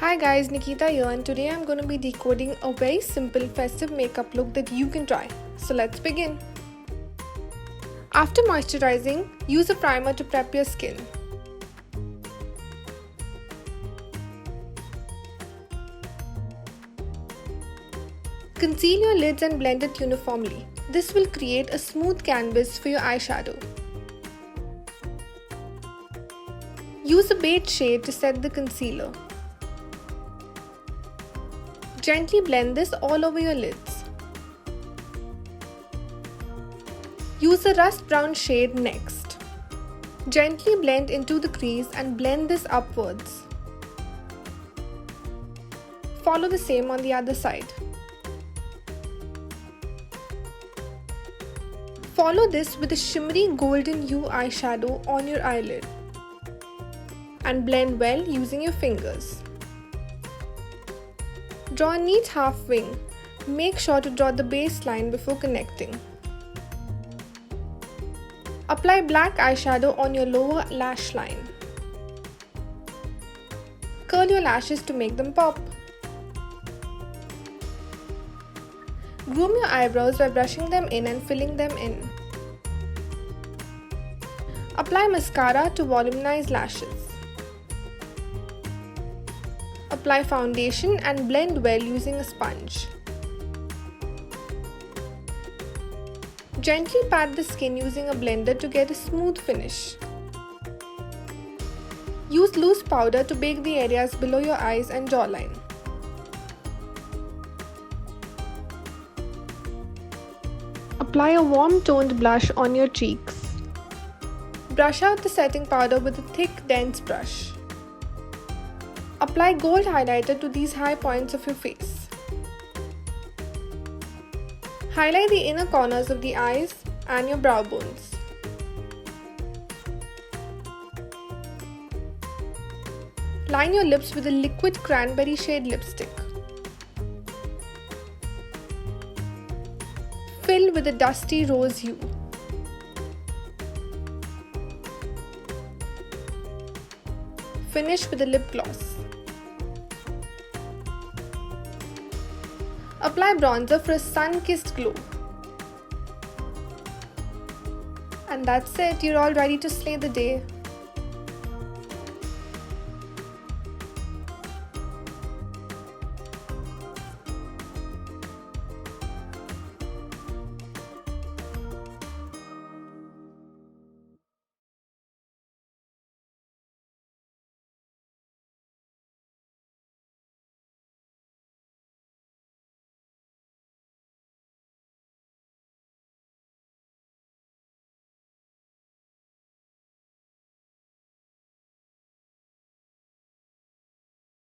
Hi guys, Nikita here, and today I'm going to be decoding a very simple festive makeup look that you can try. So let's begin. After moisturizing, use a primer to prep your skin. Conceal your lids and blend it uniformly. This will create a smooth canvas for your eyeshadow. Use a beige shade to set the concealer. Gently blend this all over your lids. Use a rust brown shade next. Gently blend into the crease and blend this upwards. Follow the same on the other side. Follow this with a shimmery golden hue eyeshadow on your eyelid and blend well using your fingers. Draw a neat half wing. Make sure to draw the base line before connecting. Apply black eyeshadow on your lower lash line. Curl your lashes to make them pop. Groom your eyebrows by brushing them in and filling them in. Apply mascara to volumize lashes. Apply foundation and blend well using a sponge. Gently pat the skin using a blender to get a smooth finish. Use loose powder to bake the areas below your eyes and jawline. Apply a warm toned blush on your cheeks. Brush out the setting powder with a thick, dense brush. Apply gold highlighter to these high points of your face. Highlight the inner corners of the eyes and your brow bones. Line your lips with a liquid cranberry shade lipstick. Fill with a dusty rose hue. Finish with a lip gloss. Apply bronzer for a sun-kissed glow. And that's it, you're all ready to slay the day.